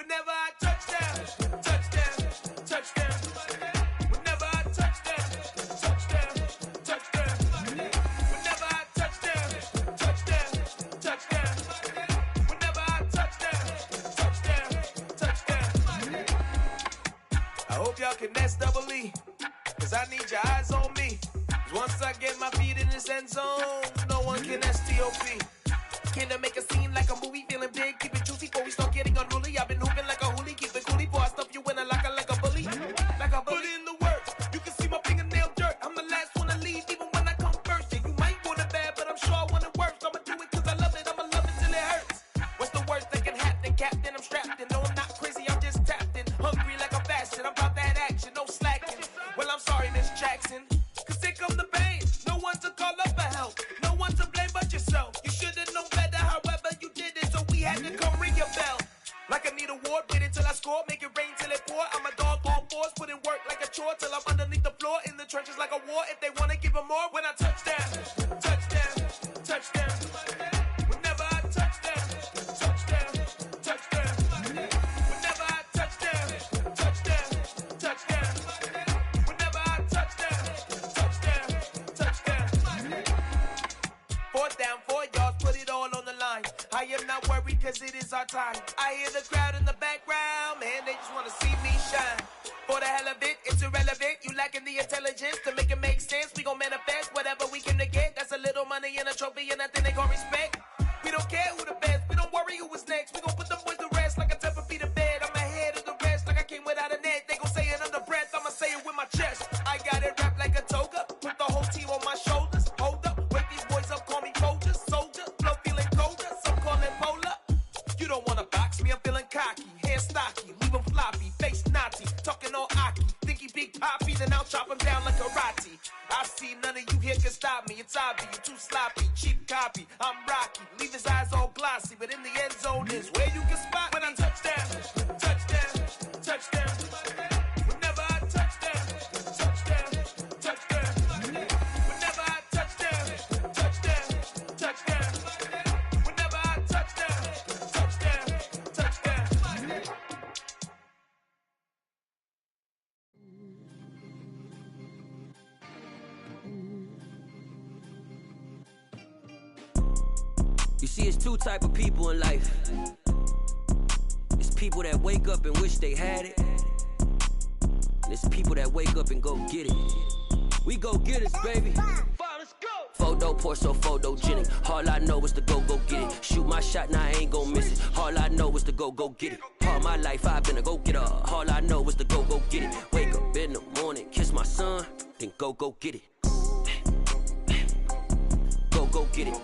Whenever I touch down, touchdown, touchdown. Whenever I touch down, touchdown, touchdown. Whenever I touch down, touchdown, touchdown. Whenever I touch down, touchdown, touchdown. I hope y'all can S-double-E, cause I need your eyes on me. Cause once I get my feet in this end zone, no one can S-T-O-P. Can I make a scene like a movie, feeling big, keep it juicy before we start getting unruly. I've been hooping like a hoolie, keep it coolie before I stuff you in a locker like a bully. Like a bully. Put in the work, you can see my fingernail dirt. I'm the last one to leave, even when I come first. Yeah, you might want it bad, but I'm sure I want it worse. I'ma do it cause I love it, I'ma love it till it hurts. What's the worst that can happen, Captain? I'm strapped in, no I'm not crazy, I'm just tapped in. Hungry like a fashion, I'm about that action, no slacking. Well, I'm sorry, Miss Jackson, cause here come the pain. No one to call up for help, no one to blame but yourself. You should've known better, however you did it, so we had to come ring your bell. Like I need a ward, wait until I score, make it rain till it pour. I'm a dog on fours, put in work like a chore till I'm underneath the floor, in the trenches like a war. If they wanna give them more, when I touch down, touchdown, touchdown. Whenever I touch down, touchdown, touchdown. Whenever I touch down, touchdown, touchdown. Whenever I touch down, touchdown, touchdown. 4th down, 4 yards, put it all on the line. I am not worried cause it is our time. I hear the crowd in the background, man, they just wanna see me shine. For the hell of it, it's irrelevant. You lacking the intelligence to make it make sense. We gon' manifest whatever we can to get. That's a little money and a trophy and nothing they call respect. We don't care who the best, we don't worry who was next. We gon' put them boys to rest like a Tempur-Pedic to bed. I'm ahead of the rest like I came without a net. They gon' say it under breath, I'ma say it with my chest. I got it wrapped like a toga, put the whole team on my shoulders. Hold up, wake these boys up, call me Folger, soldier. Flow feeling colder, some call it polar. You don't wanna box me, I'm feeling cocky. Hair stocky, leave him floppy, face naughty. Talking all aki, think he big poppy, then I'll chop him down like karate. I see none of you here can stop me. It's obvious, you too sloppy, cheap copy. I'm Rocky, leave his eyes all glossy, but in the end zone is where you can spot when I touch down, touchdown, touchdown. Whenever I touch down, touchdown, touchdown. Whenever I touch down, touchdown, touchdown. Whenever I touch down, touchdown, touchdown. You see, it's two type of people in life. It's people that wake up and wish they had it, and it's people that wake up and go get it. We go get it, baby. Let's go. Photo pour so photogenic. All I know is to go get it. Shoot my shot, now I ain't gon' miss it. All I know is to go get it. All my life I've been a go getter. All I know is to go get it. Wake up in the morning, kiss my son, then go get it. Go get it.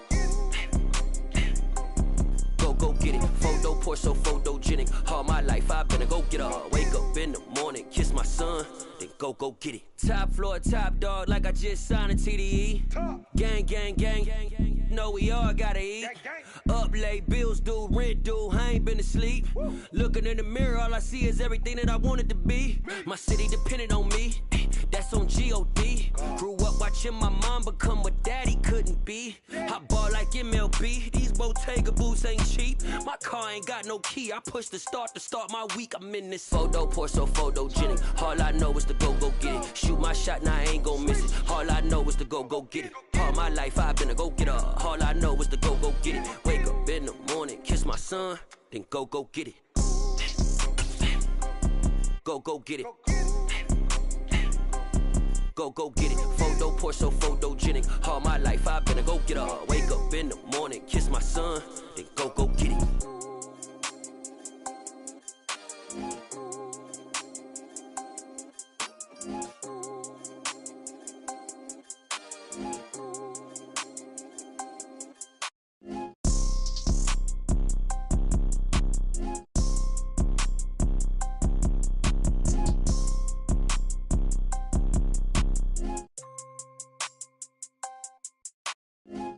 Go get it. Photo pour so photogenic. All my life I've been a go getter. Wake up in the morning, kiss my son, then go get it. Top floor, top dog, like I just signed a TDE. Gang, gang, gang. Know we all gotta eat. Up late, bills due, rent due. I ain't been asleep. Looking in the mirror, all I see is everything that I wanted to be. My city depended on me. That's on G.O.D. Grew up watching my mom become what daddy couldn't be. I ball like MLB. These Bottega boots ain't cheap. My car ain't got no key. I push the start to start my week. I'm in this photo pour so photogenic. All I know is to go get it. Shoot my shot, now I ain't gon' miss it. All I know is to go get it. All my life I've been a go getter. All I know is to go get it. Wake up in the morning, kiss my son, then go get it. Go get it. Go get it. Photo pour so photogenic. All my life I've been a go getter. Wake up in the morning, kiss my son, then go get it.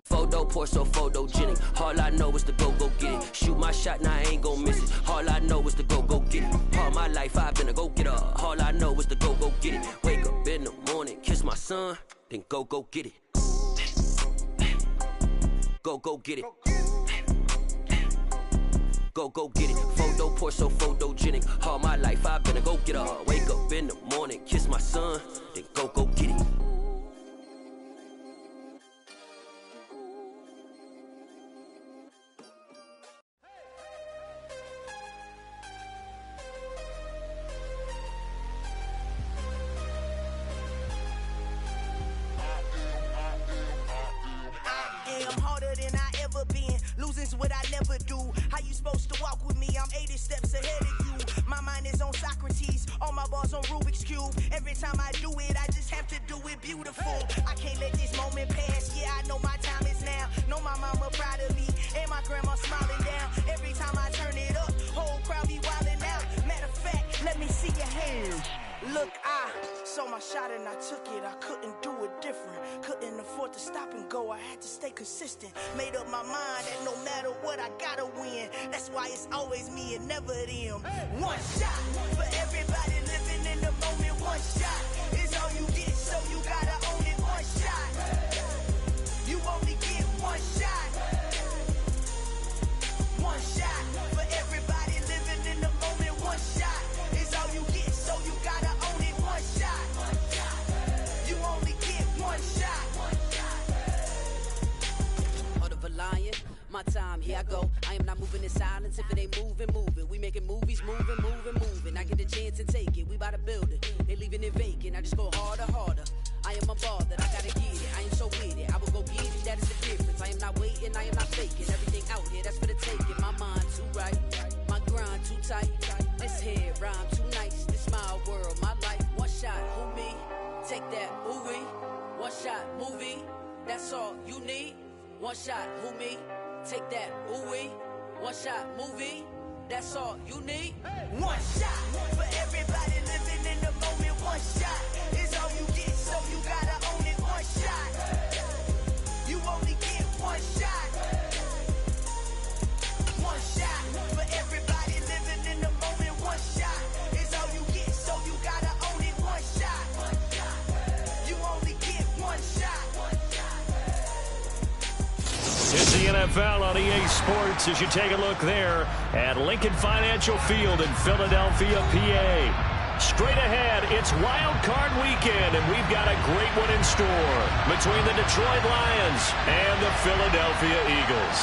Photo pour so photogenic. All I know is to go get it. Shoot my shot, now I ain't gon' miss it. All I know is to go get it. All my life I've been a go getter. All I know is to go get it. Wake up in the morning, kiss my son, then go get it. Go get it. Go get it. photo, pour so photogenic. All my life I've been a go-getter. Wake up in the morning, kiss my son, then go get it. I'm harder than I ever been. Losing's what I never do. How you supposed to walk with me? I'm 80 steps ahead of you. My mind is on Socrates. All my bars on Rubik's Cube. Every time I do it, I just have to do it beautiful. I can't let this moment pass. Yeah, I know my time is now. Know my mama proud of me. And my grandma smiling down. Every time I turn it up, whole crowd be wildin' out. Matter of fact, let me see your hands. Look, I saw my shot and I took it. I couldn't do it different. Couldn't afford to stop and go. I had to stay consistent. Made up my mind that no matter what, I gotta win. That's why it's always me and never them. One shot for everybody living in the moment. One shot is all you get, so you gotta own it. One shot. You only get one shot. One shot for everybody living in the moment. One shot is all you get, so you gotta own it. One shot. You only get one shot. Heart of a lion, my time, here I go. I am not moving in silence. If it ain't moving, moving. We making movies, moving. I get a chance and take it. We bout to build it. They leaving it vacant. I just go harder. I am a ball that I gotta get it. I am so with it. I will go get it. That is the difference. I am not waiting. I am not faking. Everything out here, that's for the taking. My mind too right. My grind too tight. This head rhyme too nice. This my world, my life. One shot, who me? Take that, ooh-wee. One shot, movie. That's all you need. One shot, who me? Take that, ooh-wee. One shot, movie. That's all you need. One shot for everybody living in the moment. One shot is all you get, so you gotta own it. One shot. You only get one shot. One shot for everybody living in the moment. One shot is all you get, so you gotta own it. One shot. You only get one shot. It's the NFL on EA Sports as you take a look there at Lincoln Financial Field in Philadelphia, PA. Straight ahead, it's Wildcard weekend, and we've got a great one in store between the Detroit Lions and the Philadelphia Eagles.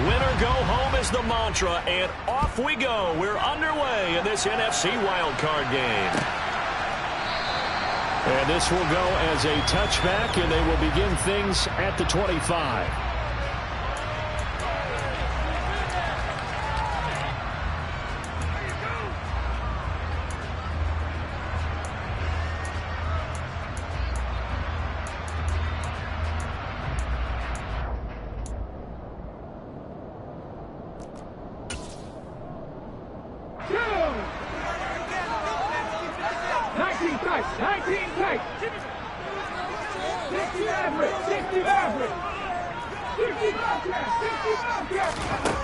Winner go home is the mantra, and off we go. We're underway in this NFC wildcard game. And this will go as a touchback, and they will begin things at the 25.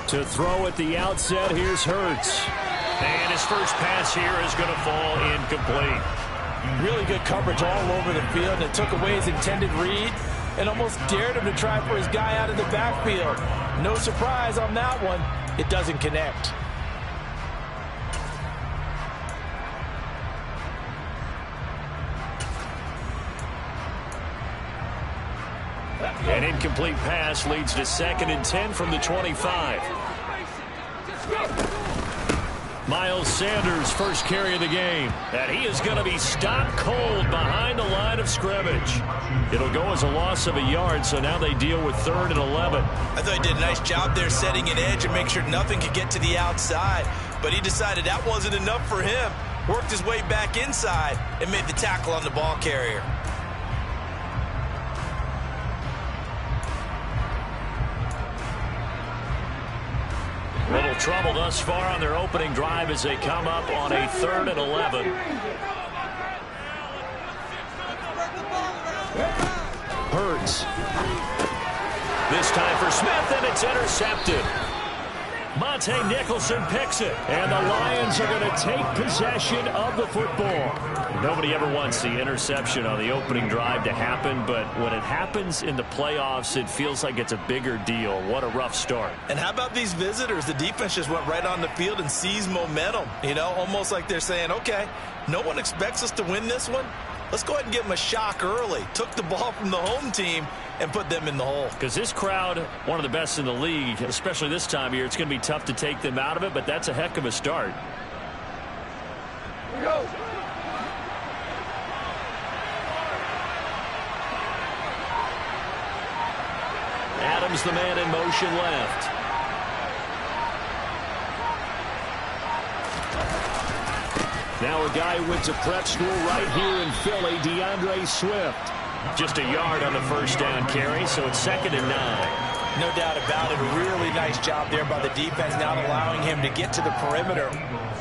To throw at the outset, here's Hurts. And his first pass here is going to fall incomplete. Really good coverage all over the field, and it took away his intended read and almost dared him to try for his guy out of the backfield. No surprise on that one. It doesn't connect. An incomplete pass leads to 2nd and 10 from the 25. Miles Sanders' first carry of the game. And he is going to be stopped cold behind the line of scrimmage. It'll go as a loss of a yard, so now they deal with 3rd and 11. I thought he did a nice job there setting an edge and make sure nothing could get to the outside. But he decided that wasn't enough for him. Worked his way back inside and made the tackle on the ball carrier. Little trouble thus far on their opening drive as they come up on a 3rd and 11. Hurts. This time for Smith, and it's intercepted. Monte Nicholson picks it. And the Lions are going to take possession of the football. Nobody ever wants the interception on the opening drive to happen, but when it happens in the playoffs, it feels like it's a bigger deal. What a rough start. And how about these visitors? The defense just went right on the field and seized momentum. You know, almost like they're saying, okay, no one expects us to win this one. Let's go ahead and give them a shock early. Took the ball from the home team and put them in the hole. Because this crowd, one of the best in the league, especially this time of year, it's going to be tough to take them out of it, but that's a heck of a start. Here we go. Adams, the man in motion left. Now a guy who went to prep school right here in Philly, DeAndre Swift. Just a yard on the first down carry, so it's 2nd and 9. No doubt about it. A really nice job there by the defense, not allowing him to get to the perimeter.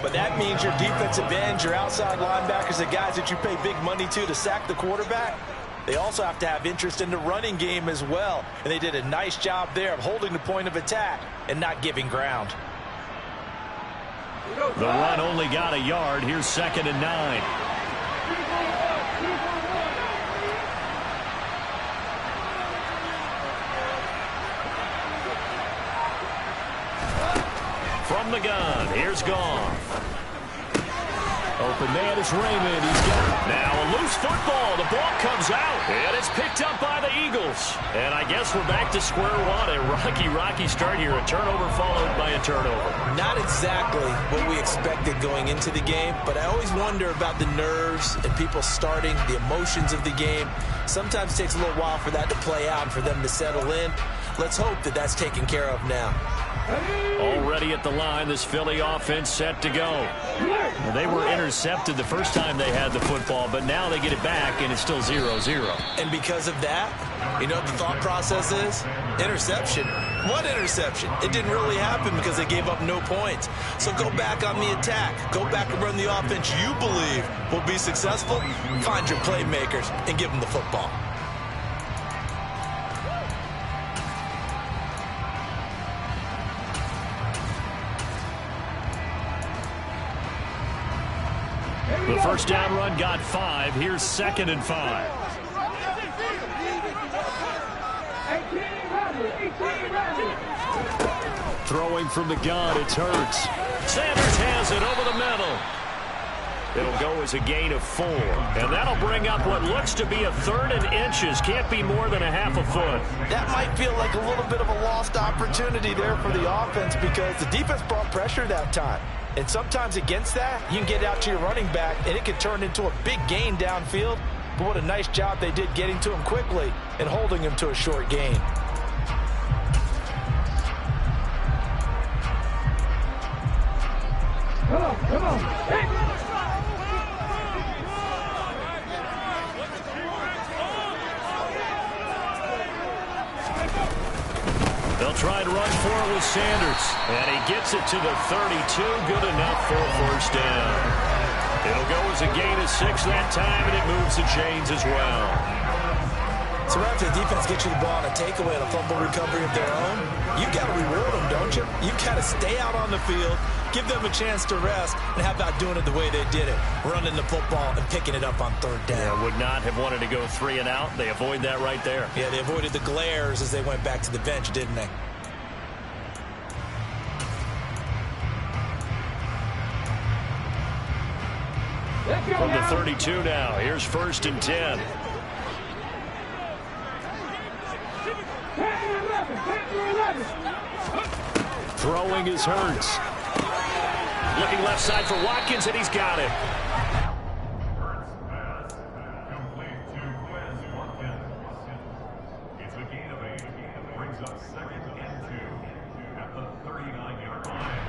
But that means your defensive ends, your outside linebackers, the guys that you pay big money to sack the quarterback, they also have to have interest in the running game as well. And they did a nice job there of holding the point of attack and not giving ground. The run only got a yard. Here's 2nd and 9. From the gun, here's Goff. Open man is Raymond. He's got it. Now a loose football. The ball comes out, and it's picked up by the Eagles. And I guess we're back to square one. A rocky start here. A turnover followed by a turnover. Not exactly what we expected going into the game, but I always wonder about the nerves and people starting, the emotions of the game. Sometimes it takes a little while for that to play out and for them to settle in. Let's hope that that's taken care of now. Already at the line, this Philly offense set to go. Well, they were intercepted the first time they had the football, but now they get it back, and it's still 0-0. And because of that, you know what the thought process is? Interception. What interception? It didn't really happen because they gave up no points. So go back on the attack. Go back and run the offense you believe will be successful. Find your playmakers and give them the football. The first down run got 5. Here's 2nd and 5. Throwing from the gun, it's Hurts. Sanders has it over the middle. It'll go as a gain of 4. And that'll bring up what looks to be a 3rd and inches. Can't be more than a half a foot. That might feel like a little bit of a lost opportunity there for the offense because the defense brought pressure that time. And sometimes against that, you can get out to your running back, and it can turn into a big gain downfield. But what a nice job they did getting to him quickly and holding him to a short gain. Come on. Hey. They'll try and run for it with Sanders. And he gets it to the 32. Good enough for a first down. It'll go as a gain of 6 that time, and it moves the chains as well. So right after the defense gets you the ball on a takeaway and a fumble recovery of their own, you've got to reward them, don't you? You've got to stay out on the field, give them a chance to rest, and how about doing it the way they did it, running the football and picking it up on 3rd down. Yeah, would not have wanted to go 3 and out. They avoid that right there. Yeah, they avoided the glares as they went back to the bench, didn't they? From the 32 now, here's 1st and 10. Throwing is Hurts. Looking left side for Watkins, and he's got it. It's a gain of 8. Brings up 2nd and 2 at the 39-yard line.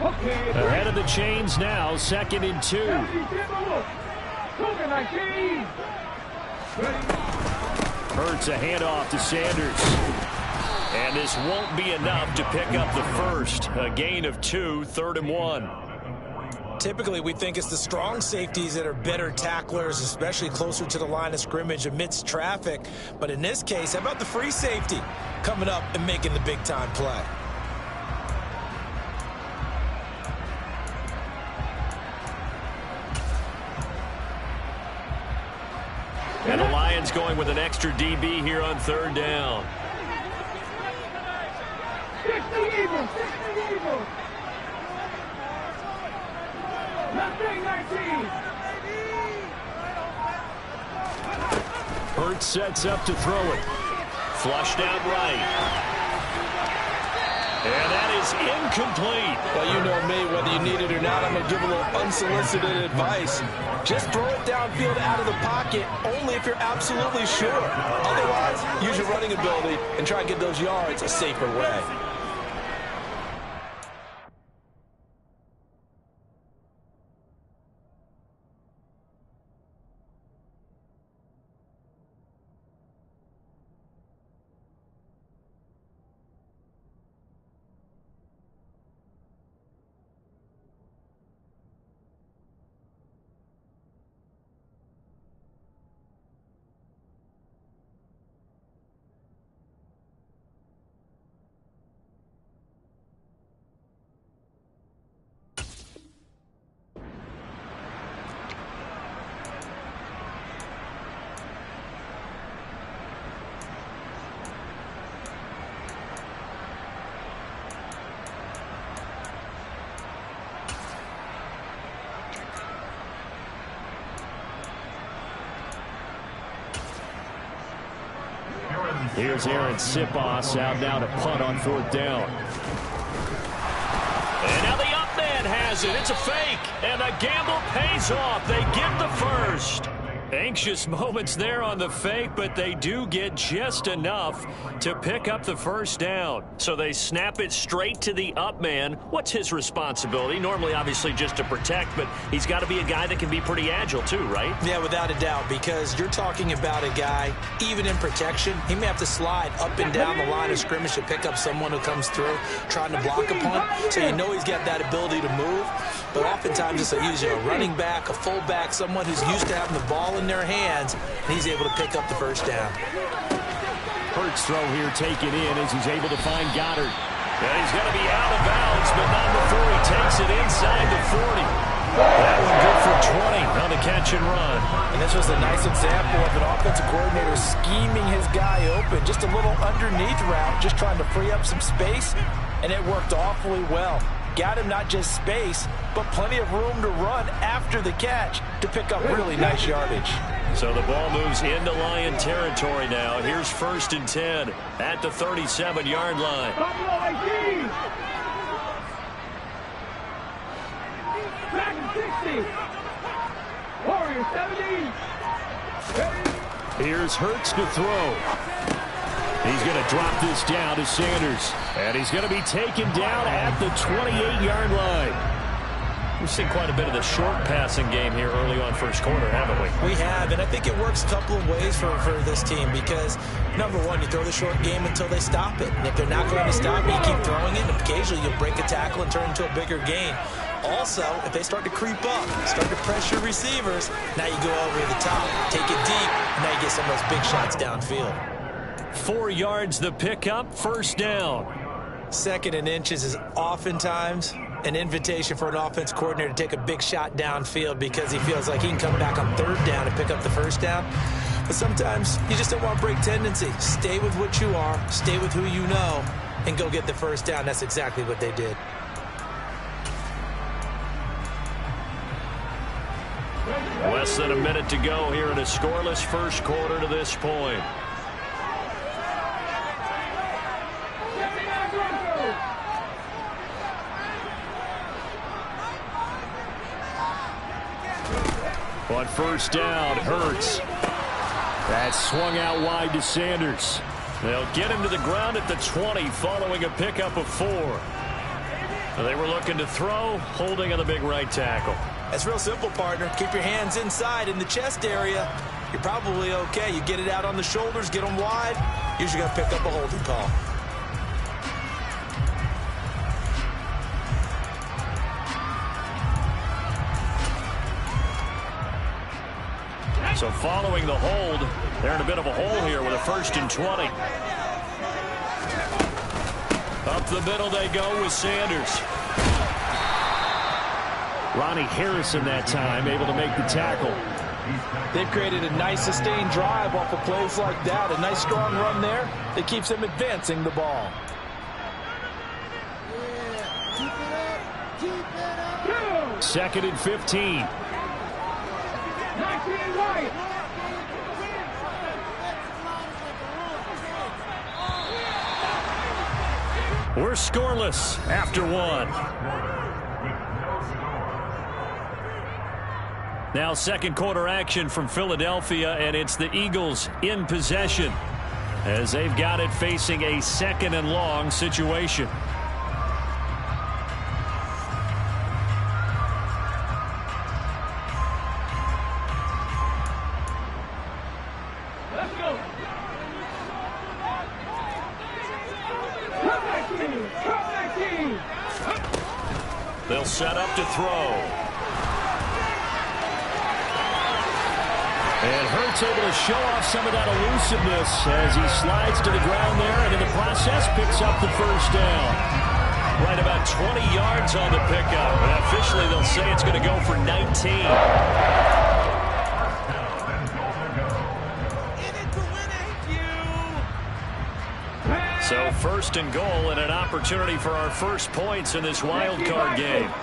Ahead of the chains now, 2nd and 2. Hurts a handoff to Sanders. And this won't be enough to pick up the first. A gain of 2, 3rd and 1. Typically, we think it's the strong safeties that are better tacklers, especially closer to the line of scrimmage amidst traffic. But in this case, how about the free safety? coming up and making the big-time play. And the Lions going with an extra DB here on third down. Hurts sets up to throw it. Flushed out right. And that is incomplete. Well, you know me, whether you need it or not, I'm going to give a little unsolicited advice. Just throw it downfield out of the pocket, only if you're absolutely sure. Otherwise, use your running ability and try and get those yards a safer way. Here's Aaron Sipos out now to punt on fourth down. And now the up man has it. It's a fake. And the gamble pays off. They get the first. Anxious moments there on the fake, but they do get just enough to pick up the first down. So they snap it straight to the up man. What's his responsibility? Normally, obviously, just to protect, but he's got to be a guy that can be pretty agile too, right? Yeah, without a doubt, because you're talking about a guy, even in protection, he may have to slide up and down the line of scrimmage to pick up someone who comes through trying to block a punt. So you know he's got that ability to move, but oftentimes it's usually a running back, a fullback, someone who's used to having the ball in their hands, and he's able to pick up the first down. Hurts throw here taken in as he's able to find Goddard. And he's going to be out of bounds, but not before he takes it inside the 40. That one good for 20 on the catch and run. And this was a nice example of an offensive coordinator scheming his guy open. Just a little underneath route, just trying to free up some space, and it worked awfully well. Got him not just space, but plenty of room to run after the catch to pick up really nice yardage. So the ball moves into Lion territory now. Here's 1st and 10 at the 37-yard line. Here's Hurts to throw. He's going to drop this down to Sanders. And he's going to be taken down at the 28-yard line. We've seen quite a bit of the short passing game here early on first quarter, haven't we? We have, and I think it works a couple of ways for this team because, number one, you throw the short game until they stop it. And if they're not going to stop it, you keep throwing it, and occasionally you'll break a tackle and turn into a bigger gain. Also, if they start to creep up, start to pressure receivers, now you go over the top, take it deep, and now you get some of those big shots downfield. 4 yards the pickup, first down. 2nd and inches is oftentimes an invitation for an offense coordinator to take a big shot downfield because he feels like he can come back on 3rd down and pick up the first down. But sometimes you just don't want to break tendency. Stay with what you are, stay with who you know, and go get the first down. That's exactly what they did. Less than a minute to go here in a scoreless first quarter to this point. On first down, Hurts. That swung out wide to Sanders. They'll get him to the ground at the 20 following a pickup of 4. They were looking to throw, holding on the big right tackle. That's real simple, partner. Keep your hands inside in the chest area. You're probably okay. You get it out on the shoulders, get them wide. Usually going to pick up a holding call. So following the hold, they're in a bit of a hole here with a 1st and 20. Up the middle they go with Sanders. Ronnie Harrison that time able to make the tackle. They've created a nice sustained drive off of plays like that. A nice strong run there that keeps them advancing the ball. Second and 15. We're scoreless after one. Now second quarter action from Philadelphia, and it's the Eagles in possession as they've got it facing a second and long situation. They'll set up to throw. And Hurts able to show off some of that elusiveness as he slides to the ground there, and in the process picks up the first down. Right about 20 yards on the pickup. And officially they'll say it's going to go for 19. So first and goal and an opportunity for our first points in this wild card game. 19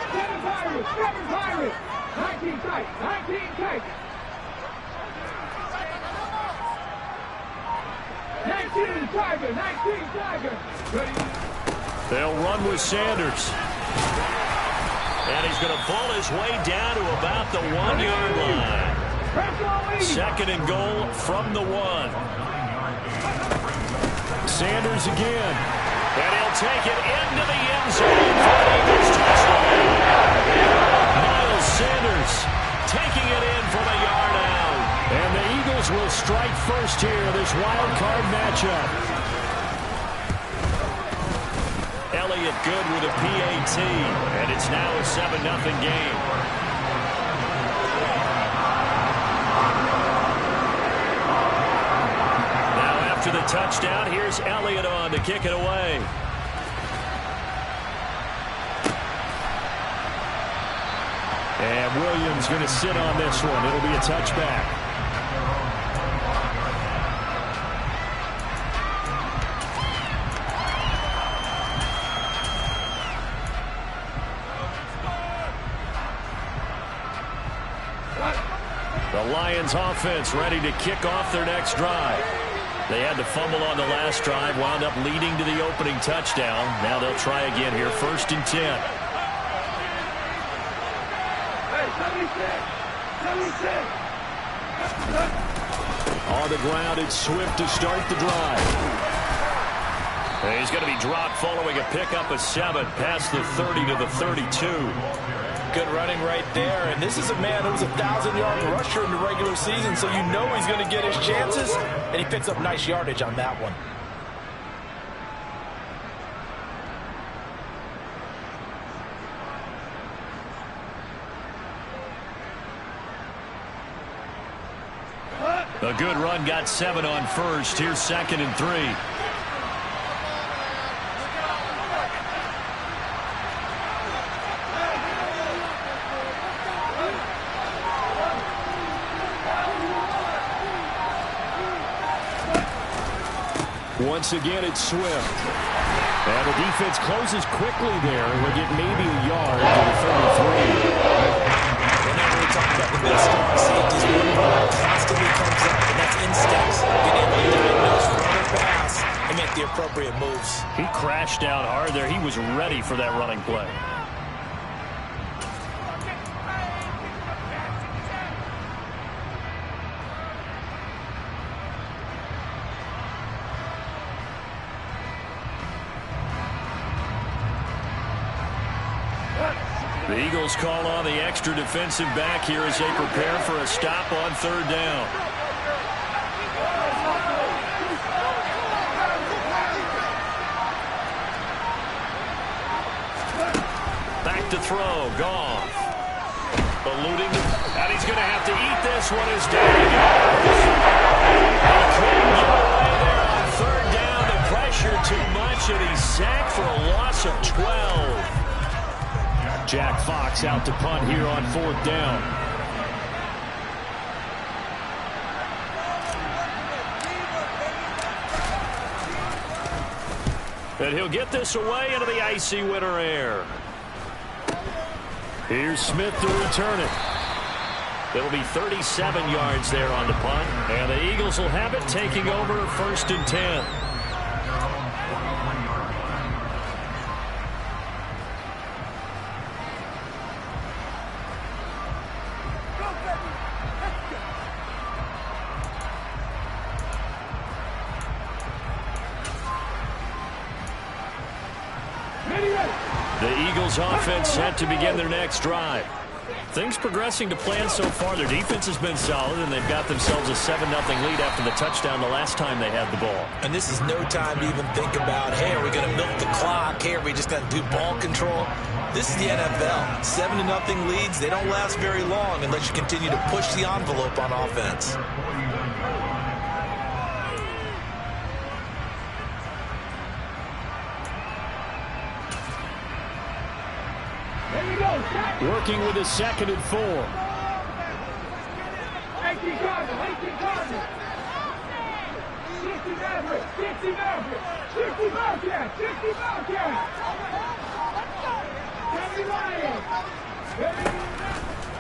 tight. 19 tight. 19 Tiger. 19 Tiger. They'll run with Sanders. And he's going to pull his way down to about the 1-yard line. Second and goal from the 1. Sanders again. And he'll take it into the end zone for the Eagles touchdown. Miles Sanders taking it in from a yard out. And the Eagles will strike first here in this wild card matchup. Elliott good with a PAT. And it's now a 7-0 game. After the touchdown, here's Elliott on to kick it away. And Williams going to sit on this one. It'll be a touchback. The Lions offense ready to kick off their next drive. They had to fumble on the last drive, wound up leading to the opening touchdown. Now they'll try again here, first and 10. On the ground, it's Swift to start the drive. And he's going to be dropped following a pickup of 7 past the 30 to the 32. Good running right there, and this is a man who was a 1,000-yard rusher in the regular season, so you know he's going to get his chances, and he picks up nice yardage on that one. A good run got 7 on first. Here's second and 3. Once again, it's Swift. And the defense closes quickly there. We'll get maybe a yard to the 33. Whenever we talk about the best strong safeties, one word constantly comes up, and that's instincts. Being able to diagnose run or pass and make the appropriate moves. He crashed down hard there. He was ready for that running play. The Eagles call on the extra defensive back here as they prepare for a stop on third down. Back to throw. Goff. Eluding. And he's going to have to eat this one as down he goes. He couldn't get away there on third down. The pressure pressure too much, and he's sacked for a loss of 12. Jack Fox out to punt here on 4th down. And he'll get this away into the icy winter air. Here's Smith to return it. It'll be 37 yards there on the punt. And the Eagles will have it, taking over 1st and 10. The Eagles offense set to begin their next drive. Things progressing to plan so far. Their defense has been solid, and they've got themselves a 7-0 lead after the touchdown the last time they had the ball. And this is no time to even think about, hey, are we going to milk the clock? Hey, are we just going to do ball control? This is the NFL. 7-0 leads, they don't last very long unless you continue to push the envelope on offense. Working with his 2nd and 4.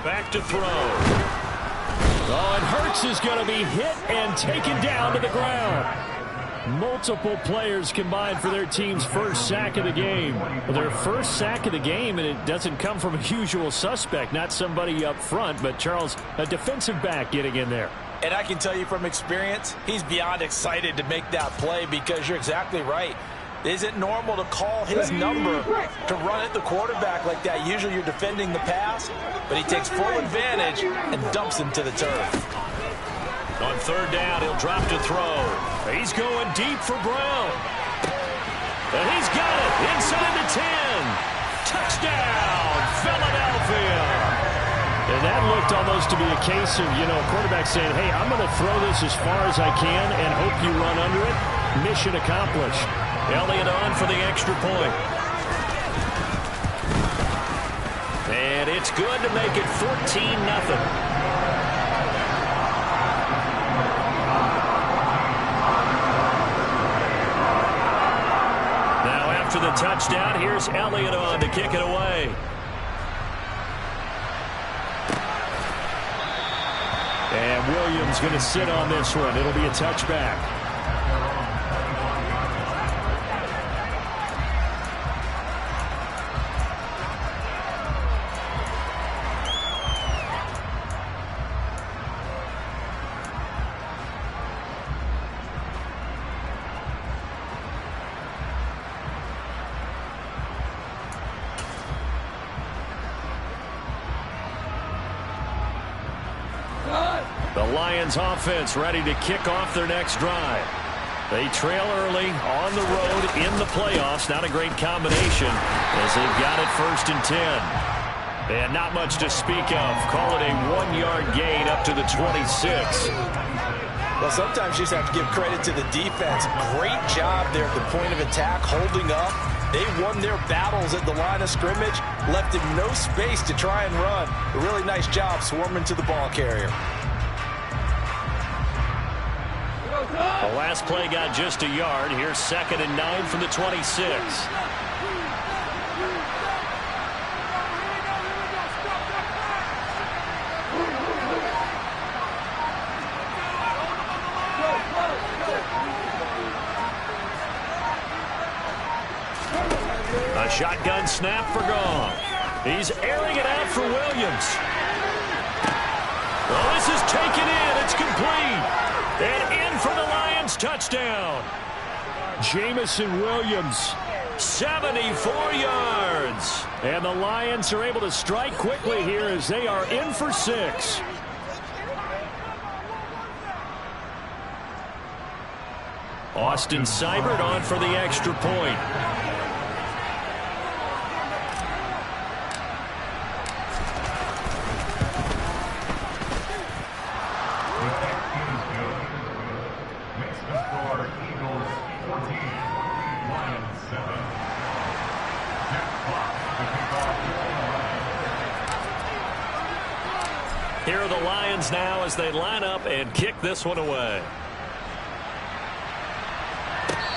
Back to throw. Oh, and Hurts is going to be hit and taken down to the ground. Multiple players combined for their team's first sack of the game. Well, their first sack of the game, and it doesn't come from a usual suspect, not somebody up front, but Charles, a defensive back getting in there. And I can tell you from experience, he's beyond excited to make that play because you're exactly right. It isn't normal to call his number to run at the quarterback like that. Usually you're defending the pass, but he takes full advantage and dumps him to the turf. On 3rd down, he'll drop to throw. He's going deep for Brown. And he's got it inside the 10. Touchdown, Philadelphia. And that looked almost to be a case of, quarterback saying, hey, I'm going to throw this as far as I can and hope you run under it. Mission accomplished. Elliott on for the extra point. And it's good to make it 14-0. After the touchdown, here's Elliott on to kick it away. And Williams going to sit on this one. It'll be a touchback. Offense ready to kick off their next drive. They trail early on the road in the playoffs. Not a great combination as they've got it 1st and 10. And not much to speak of. Call it a 1-yard gain up to the 26. Well, sometimes you just have to give credit to the defense. Great job there at the point of attack, holding up. They won their battles at the line of scrimmage, left him no space to try and run. A really nice job swarming to the ball carrier. The last play got just a yard. Here's 2nd and 9 from the 26. A shotgun snap for Gong. He's airing it out for Williams. Well, this is taken in. It's complete. And in for the Lions touchdown. Jamison Williams, 74 yards. And the Lions are able to strike quickly here as they are in for 6. Austin Seibert on for the extra point. Makes the score Eagles 14, Here are the Lions now as they line up and kick this one away.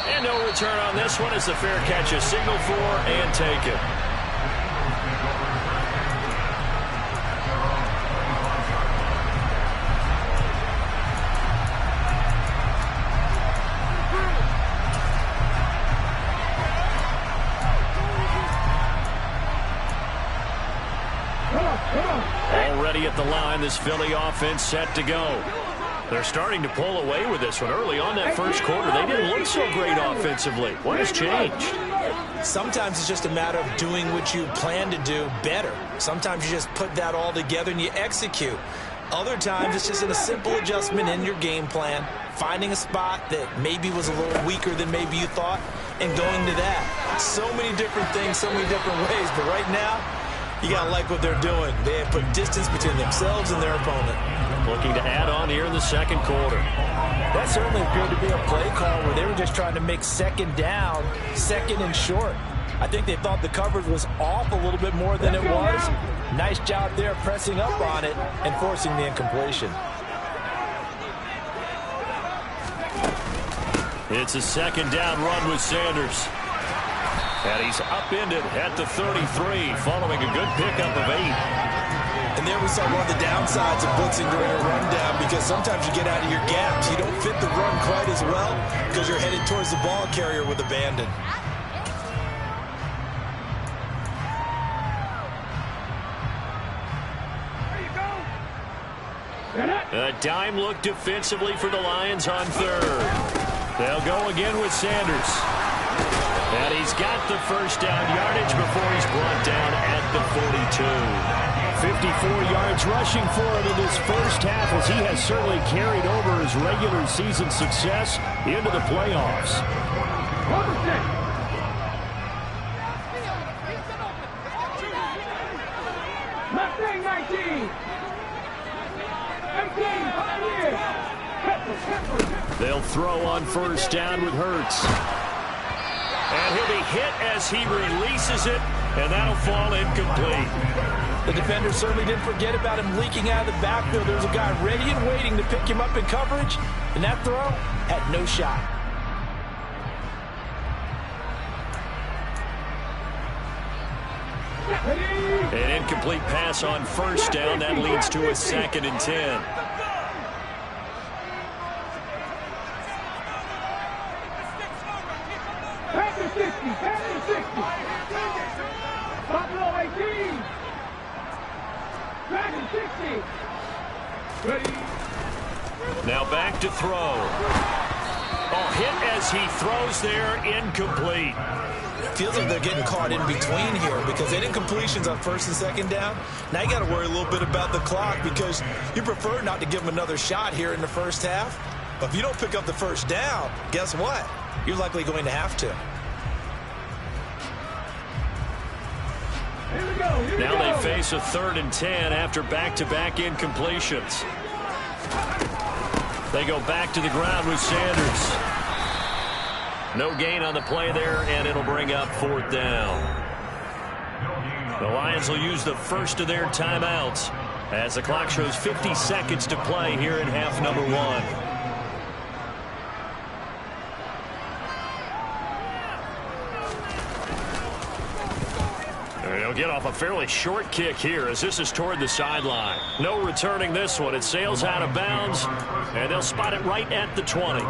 And no return on this one as the fair catch is signaled for and taken. Already at the line, this Philly offense set to go. They're starting to pull away with this one. Early on that first quarter, they didn't look so great offensively. What has changed? Sometimes it's just a matter of doing what you plan to do better. Sometimes you just put that all together and you execute. Other times it's just a simple adjustment in your game plan, finding a spot that maybe was a little weaker than maybe you thought, and going to that. So many different things, so many different ways, but right now, you got to like what they're doing. They have put distance between themselves and their opponent. Looking to add on here in the second quarter. That certainly appeared to be a play call where they were just trying to make second down, second and short. I think they thought the coverage was off a little bit more than it was. Nice job there pressing up on it and forcing the incompletion. It's a second down run with Sanders. And he's upended at the 33 following a good pickup of 8. And there we saw one of the downsides of blitzing during a rundown, because sometimes you get out of your gaps. You don't fit the run quite as well because you're headed towards the ball carrier with abandon. A dime look defensively for the Lions on third. They'll go again with Sanders. And he's got the first down yardage before he's brought down at the 42. 54 yards rushing for him in this first half, as he has certainly carried over his regular season success into the playoffs. Mustang 19. 18, They'll throw on first down with Hurts. And he'll be hit as he releases it, and that'll fall incomplete. The defender certainly didn't forget about him leaking out of the backfield. There was a guy ready and waiting to pick him up in coverage, and that throw had no shot. An incomplete pass on first down. That leads to a 2nd and 10. Buffalo 18. Dragon 60. Ready. Now back to throw. Oh, hit as he throws there, incomplete. Feels like they're getting caught in between here, because they did incompletions on first and second down. Now you got to worry a little bit about the clock, because you prefer not to give them another shot here in the first half. But if you don't pick up the first down, guess what? You're likely going to have to. Now they face a 3rd and 10 after back-to-back incompletions. They go back to the ground with Sanders. No gain on the play there, and it'll bring up 4th down. The Lions will use the first of their timeouts as the clock shows 50 seconds to play here in half number 1. They'll get off a fairly short kick here as this is toward the sideline. No returning this one. It sails out of bounds, and they'll spot it right at the 20.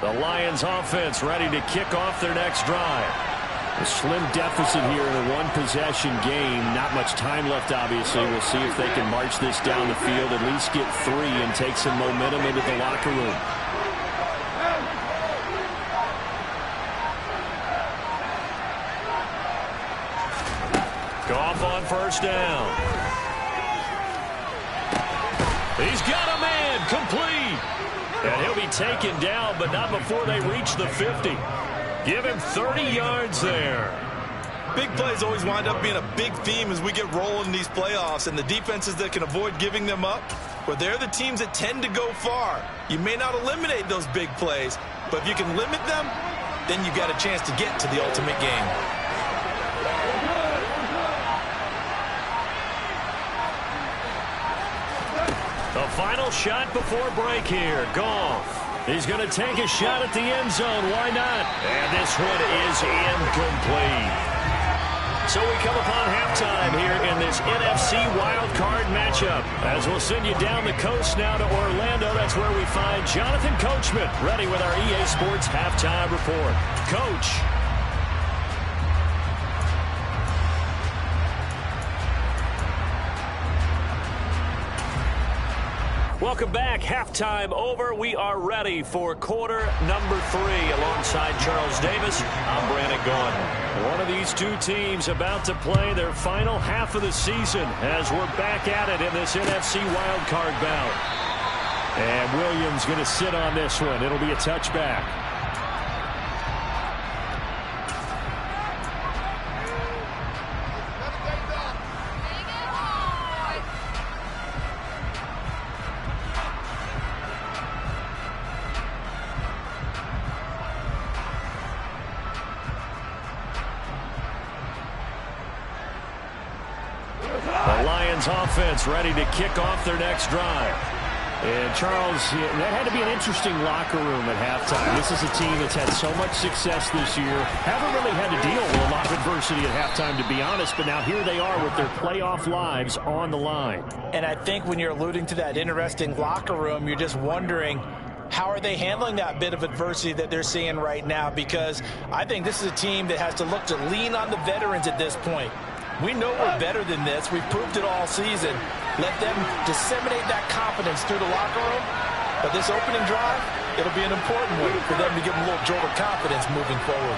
The Lions offense ready to kick off their next drive. A slim deficit here in a one-possession game. Not much time left, obviously. We'll see if they can march this down the field, at least get 3 and take some momentum into the locker room. Goff on first down. He's got a man complete. And he'll be be taken down, but not before they reach the 50. Give him 30 yards there. Big plays always wind up being a big theme as we get rolling in these playoffs, and the defenses that can avoid giving them up, well, they're the teams that tend to go far. You may not eliminate those big plays, but if you can limit them, then you've got a chance to get to the ultimate game. The final shot before break here. Goff. He's going to take a shot at the end zone. Why not? And this one is incomplete. So we come upon halftime here in this NFC Wildcard matchup. As we'll send you down the coast now to Orlando. That's where we find Jonathan Coachman ready with our EA Sports halftime report. Coach. Welcome back. Halftime over. We are ready for quarter number 3. Alongside Charles Davis, I'm Brandon Gaudin. One of these two teams about to play their final half of the season as we're back at it in this NFC wildcard bout. And Williams going to sit on this one. It'll be a touchback. Offense ready to kick off their next drive. And Charles, that had to be an interesting locker room at halftime. This is a team that's had so much success this year. Haven't really had to deal with a lot of adversity at halftime, to be honest, but now here they are with their playoff lives on the line. And I think when you're alluding to that interesting locker room, you're just wondering, how are they handling that bit of adversity that they're seeing right now? Because I think this is a team that has to look to lean on the veterans at this point. We know we're better than this. We've proved it all season. Let them disseminate that confidence through the locker room. But this opening drive, it'll be an important one for them to give them a little jolt of confidence moving forward.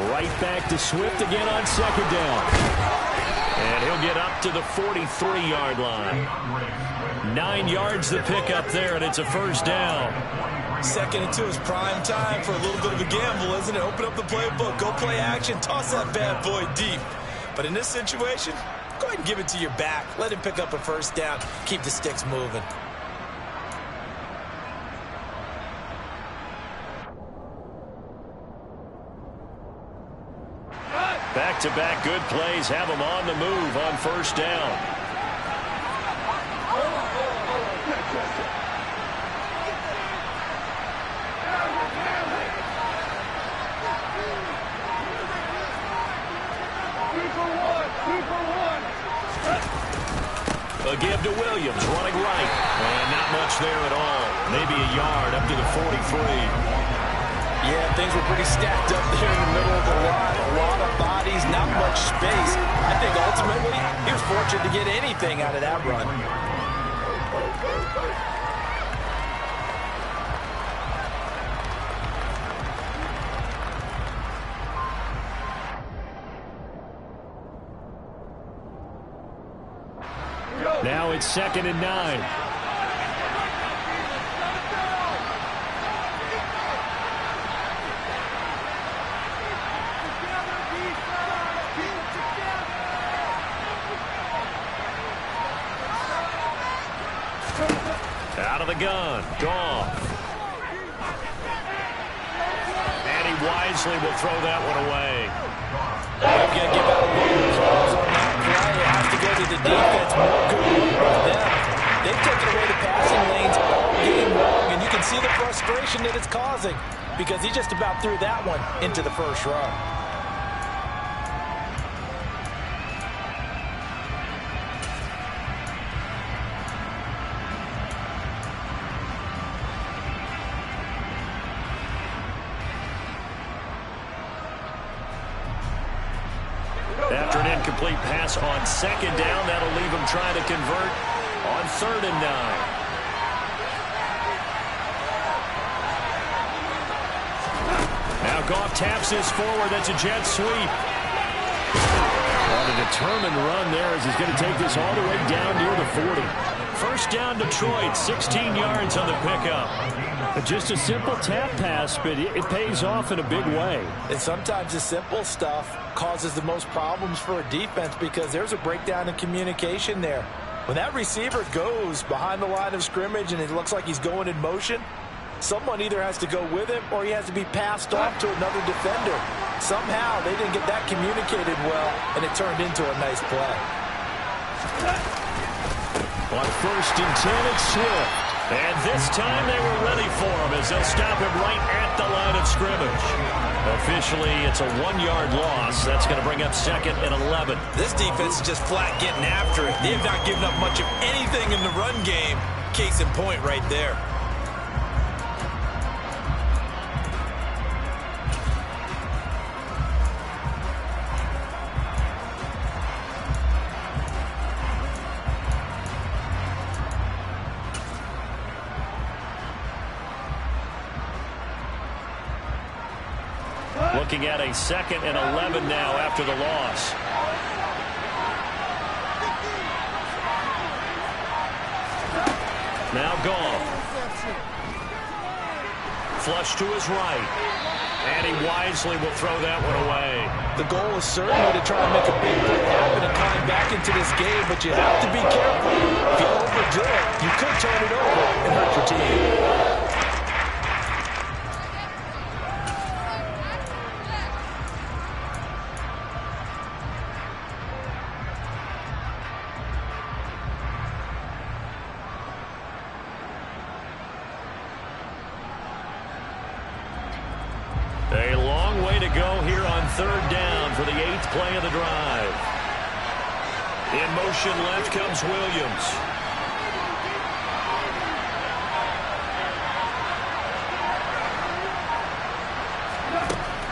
Right back to Swift again on second down. And he'll get up to the 43-yard line. 9 yards to pick up there, and it's a first down. 2nd and 2 is prime time for a little bit of a gamble, isn't it? Open up the playbook, go play action, toss that bad boy deep. But in this situation, go ahead and give it to your back. Let him pick up a first down. Keep the sticks moving. Back-to-back good plays have them on the move on first down. A give to Williams, running right. And not much there at all. Maybe a yard up to the 43. Yeah, things were pretty stacked up there in the middle of the line. A lot of bodies, not much space. I think ultimately he was fortunate to get anything out of that run. Now it's 2nd and 9. Out of the gun, Goff. And he wisely will throw that one away. You've got to give out a little calls on that play. It has to go to the defense. More good work with them. They've taken away the passing lanes all game long, and you can see the frustration that it's causing because he just about threw that one into the first row. After an incomplete pass on second down, that'll leave him trying to convert on 3rd and 9. Now Goff taps this forward. That's a jet sweep. On a determined run there as he's going to take this all the way down near the 40. First down, Detroit, 16 yards on the pickup. Just a simple tap pass, but it pays off in a big way. And sometimes the simple stuff causes the most problems for a defense because there's a breakdown in communication there. When that receiver goes behind the line of scrimmage and it looks like he's going in motion, someone either has to go with him or he has to be passed off to another defender. Somehow they didn't get that communicated well, and it turned into a nice play. On 1st and 10, it's Swift. And this time they were ready for him as they'll stop him right at the line of scrimmage. Officially, it's a 1-yard loss. That's going to bring up 2nd and 11. This defense is just flat getting after it. They have not given up much of anything in the run game. Case in point right there. Looking at a 2nd and 11 now after the loss. Now Goff. Flush to his right. And he wisely will throw that one away. The goal is certainly to try and make a big play happen and climb back into this game, but you have to be careful. If you overdo it, you could turn it over and hurt your team. A long way to go here on 3rd down for the 8th play of the drive. In motion left comes Williams.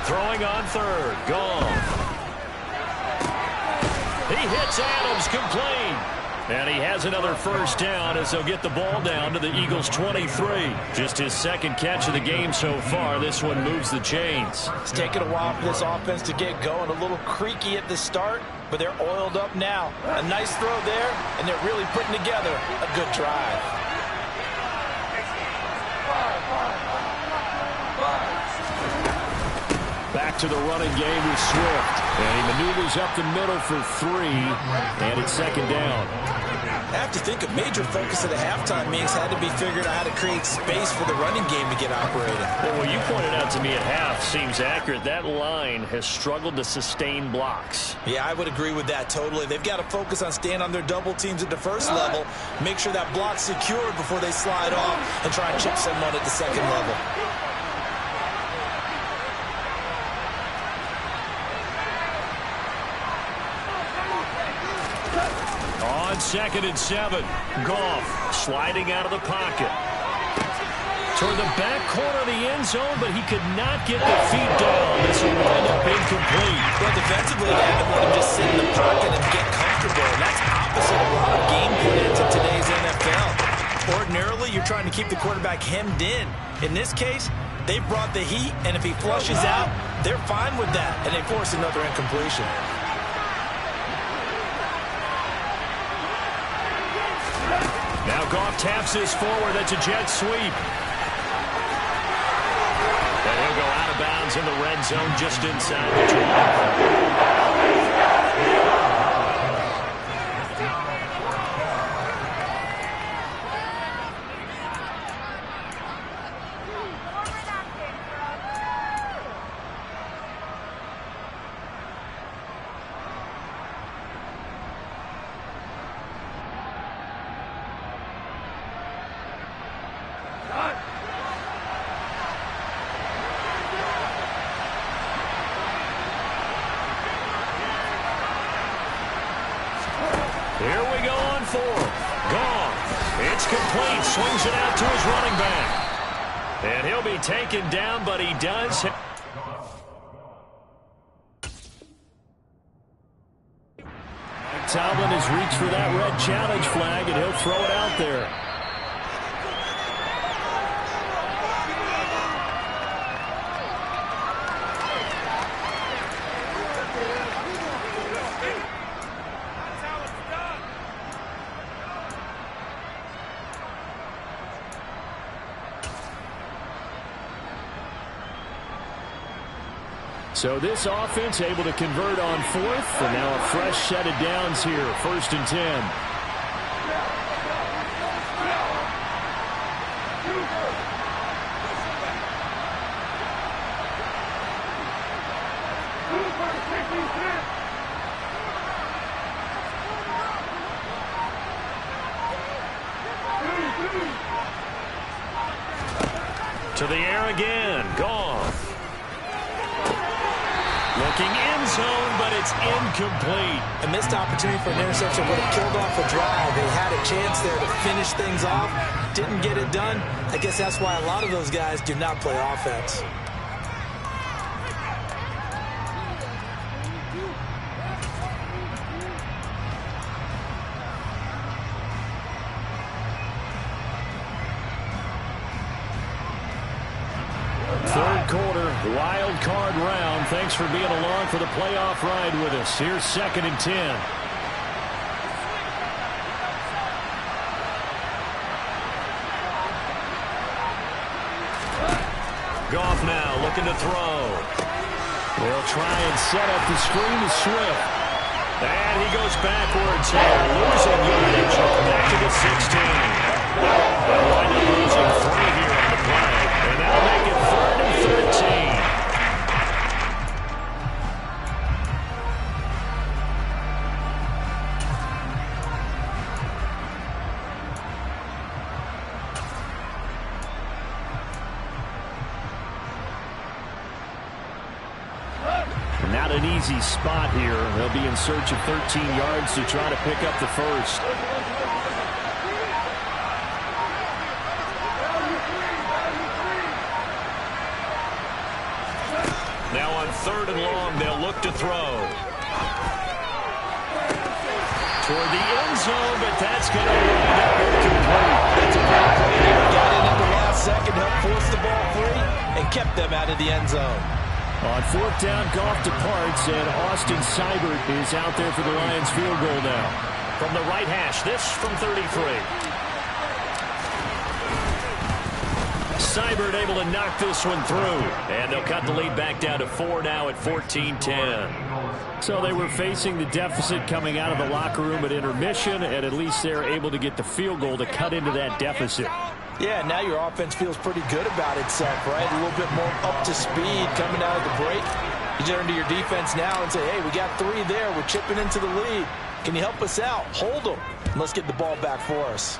Throwing on 3rd, Goff. He hits Adams, complete. And he has another first down as they'll get the ball down to the Eagles' 23. Just his 2nd catch of the game so far. This one moves the chains. It's taken a while for this offense to get going. A little creaky at the start, but they're oiled up now. A nice throw there, and they're really putting together a good drive. Back to the running game with Swift. And he maneuvers up the middle for 3. And it's 2nd down. I have to think a major focus of the halftime meetings had to be figured out how to create space for the running game to get operated. Well, what you pointed out to me at half seems accurate. That line has struggled to sustain blocks. Yeah, I would agree with that totally. They've got to focus on staying on their double teams at the first level, make sure that block's secured before they slide off and try and chip someone at the 2nd level. On 2nd and 7, Goff sliding out of the pocket. Toward the back corner of the end zone, but he could not get the feet down. This will wind up incomplete. Well, defensively, they haven't let him just sit in the pocket and get comfortable. And that's opposite a lot of game plans in today's NFL. Ordinarily, you're trying to keep the quarterback hemmed in. In this case, they brought the heat, and if he flushes out, they're fine with that, and they force another incompletion. Now Goff taps this forward. That's a jet sweep. And he'll go out of bounds in the red zone just inside the 12. Here we go on 4th. Goff. It's complete. Swings it out to his running back. And he'll be taken down, but he does. Tomlin has reached for that red challenge flag, and he'll throw it out there. So this offense able to convert on fourth, and now a fresh set of downs here, 1st and 10. To the air again, Goff. Looking end zone, but it's incomplete. A missed opportunity for an interception would have killed off a drive. They had a chance there to finish things off. Didn't get it done. I guess that's why a lot of those guys do not play offense. Third quarter, wild card round. Thanks for being along for the playoff ride with us. Here's 2nd and 10. Goff now looking to throw. They'll try and set up the screen to Swift. And he goes backwards here, losing yardage back to the 16. They'll wind up losing 3 here on the play. And that'll make it 3rd and 13. Not an easy spot here. They'll be in search of 13 yards to try to pick up the first. Now on 3rd and long, they'll look to throw. Toward the end zone, but that's going to wind up incomplete. That's a great play there. Got in at the last second, helped force the ball free, and kept them out of the end zone. On 4th down, Goff departs, and Austin Seibert is out there for the Lions field goal now. From the right hash, this from 33. Seibert able to knock this one through, and they'll cut the lead back down to 4 now at 14-10. So they were facing the deficit coming out of the locker room at intermission, and at least they're able to get the field goal to cut into that deficit. Yeah, now your offense feels pretty good about itself, right? A little bit more up to speed coming out of the break. You turn to your defense now and say, hey, we got 3 there. We're chipping into the lead. Can you help us out? Hold them. Let's get the ball back for us.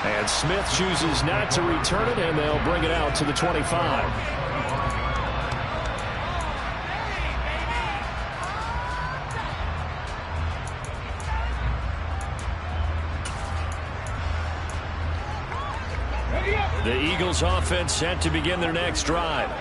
And Smith chooses not to return it, and they'll bring it out to the 25. The Eagles offense set to begin their next drive.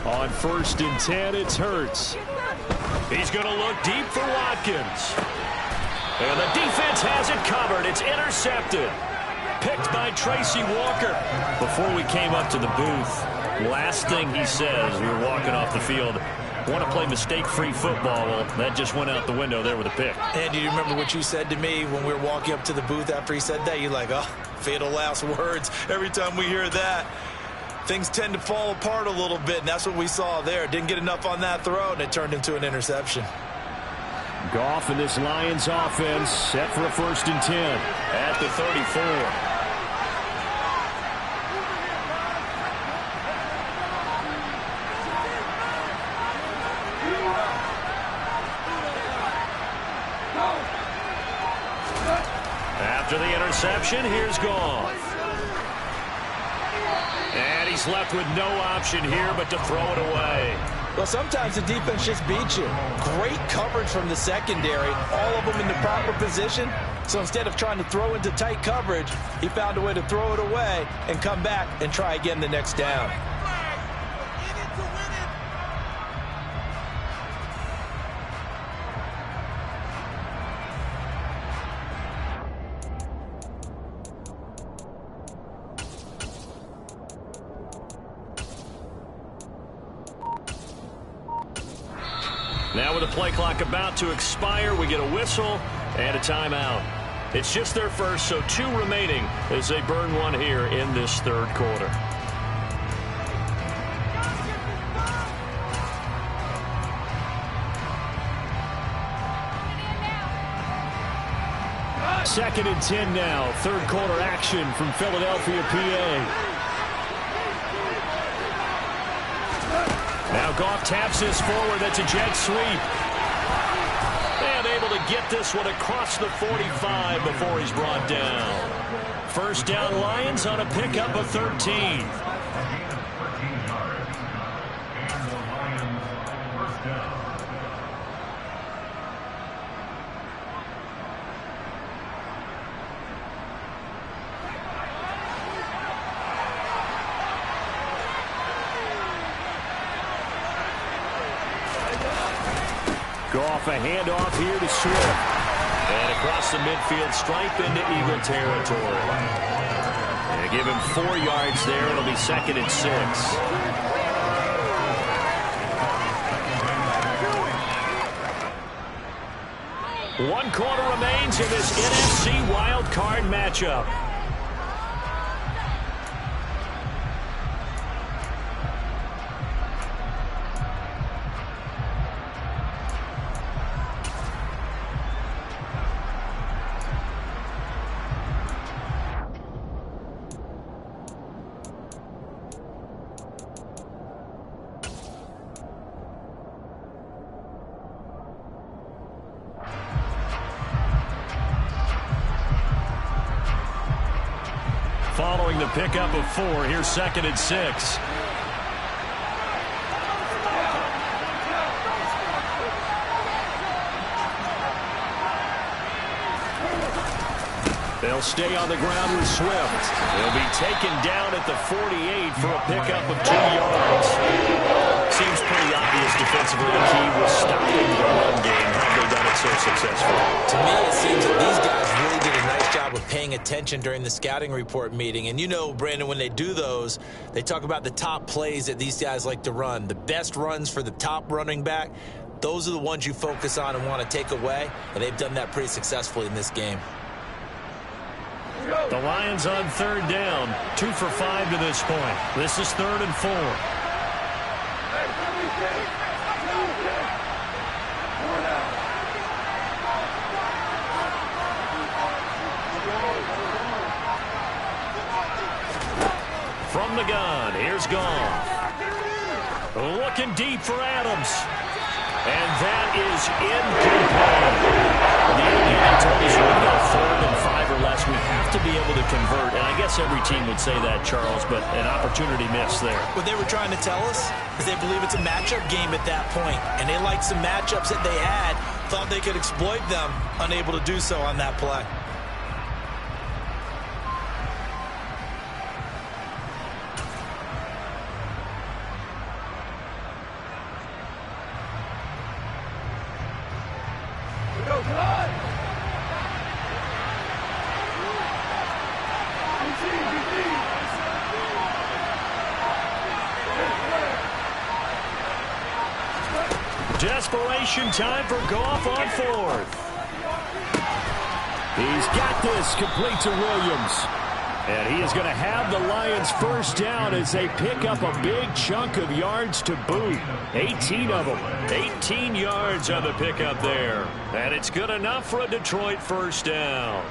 On 1st and 10, it's Hurts. He's going to look deep for Watkins. And the defense has it covered. It's intercepted. Picked by Tracy Walker. Before we came up to the booth, last thing he says, we were walking off the field, want to play mistake-free football. Well, that just went out the window there with a pick. And do you remember what you said to me when we were walking up to the booth after he said that? You're like, oh, fatal last words. Every time we hear that, things tend to fall apart a little bit, and that's what we saw there. Didn't get enough on that throw, and it turned into an interception. Goff and this Lions offense set for a 1st and 10 at the 34. After the interception, here's Goff. And he's left with no option here but to throw it away. Well, sometimes the defense just beats you. Great coverage from the secondary, all of them in the proper position. So instead of trying to throw into tight coverage, he found a way to throw it away and come back and try again the next down. Now with the play clock about to expire, we get a whistle and a timeout. It's just their first, so 2 remaining as they burn one here in this third quarter. Second and 10 now. Third quarter action from Philadelphia, PA. Now Goff taps this forward. That's a jet sweep. And able to get this one across the 45 before he's brought down. First down Lions on a pickup of 13. Goff, a handoff here to Swift. And across the midfield stripe into Eagle territory. And give him 4 yards there. It'll be second and 6. One quarter remains in this NFC Wildcard matchup. Following the pickup of 4, here's second and 6. They'll stay on the ground with Swift. They'll be taken down at the 48 for a pickup of 2 yards. Seems pretty obvious defensively the key was stopping the run game. Have they done it so successfully? To me, it seems that these guys really did a nice job of paying attention during the scouting report meeting. And you know, Brandon, when they do those, they talk about the top plays that these guys like to run. The best runs for the top running back, those are the ones you focus on and want to take away. And they've done that pretty successfully in this game. The Lions on third down. 2 for 5 to this point. This is 3rd and 4. From the gun, here's Goff. Looking deep for Adams. And that is incomplete. The Indiana told us we're going to go 3rd and 5 or less. We have to be able to convert. And I guess every team would say that, Charles, but an opportunity missed there. What they were trying to tell us is they believe it's a matchup game at that point. And they liked some matchups that they had, thought they could exploit them, unable to do so on that play. Desperation time for Goff on 4th. He's got this complete to Williams. And he is going to have the Lions first down as they pick up a big chunk of yards to boot. 18 of them. 18 yards on the pickup there. And it's good enough for a Detroit first down.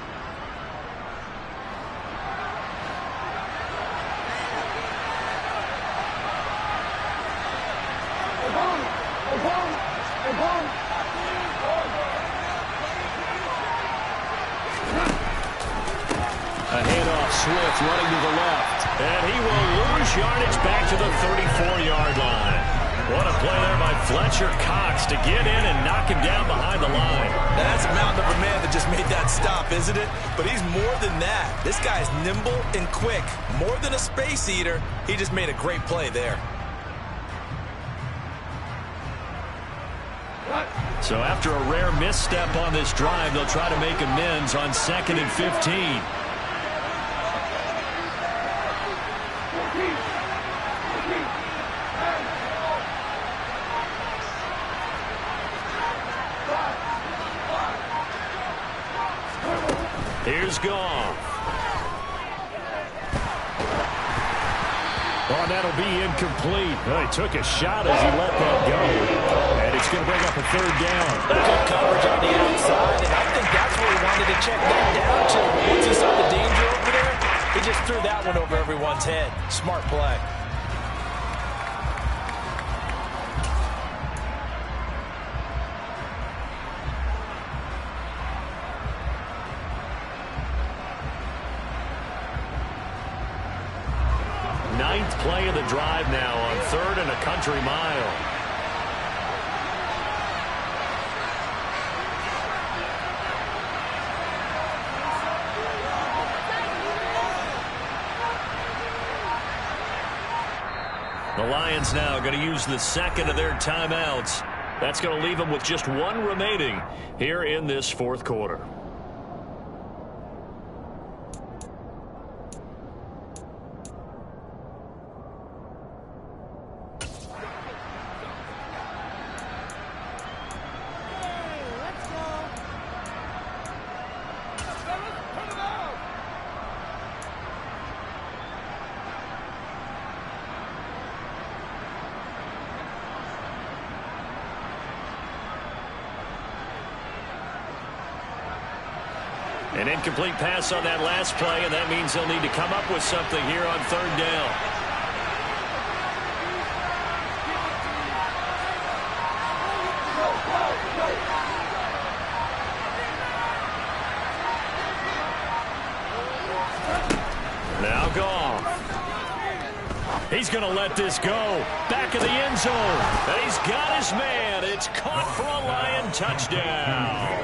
A handoff, Swift running to the left. And he will lose yardage back to the 34-yard line. What a play there by Fletcher Cox to get in and knock him down behind the line. That's a mountain of a man that just made that stop, isn't it? But he's more than that. This guy is nimble and quick. More than a space eater. He just made a great play there. So after a rare misstep on this drive, they'll try to make amends on 2nd and 15. Here's Goff. Oh, that'll be incomplete. Well, he took a shot as he let that go. And it's going to bring up a third down. Good coverage on the outside, and I think that's where he wanted to check that down to. Once he saw the danger over there, he just threw that one over everyone's head. Smart play. Ninth play of the drive now on 3rd and a country mile. The Lions now going to use the second of their timeouts. That's going to leave them with just one remaining here in this fourth quarter. An incomplete pass on that last play, and that means they'll need to come up with something here on 3rd down. Now Goff. He's going to let this go. Back of the end zone. And he's got his man. It's caught for a Lion touchdown.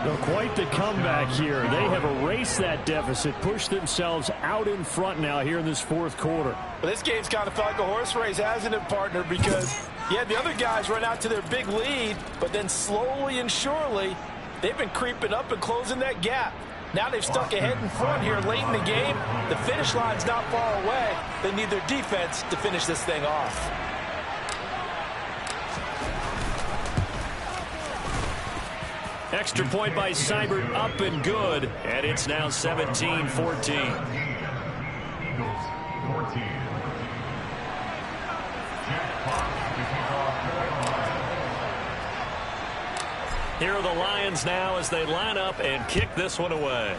Well, quite the comeback here. They have erased that deficit, pushed themselves out in front now here in this fourth quarter. Well, this game's kind of felt like a horse race, hasn't it, partner? Because, yeah, the other guys run out to their big lead, but then slowly and surely, they've been creeping up and closing that gap. Now they've stuck ahead in front here late in the game. The finish line's not far away. They need their defense to finish this thing off. Extra point by Seibert, up and good, and it's now 17-14. Eagles 14. Here are the Lions now as they line up and kick this one away.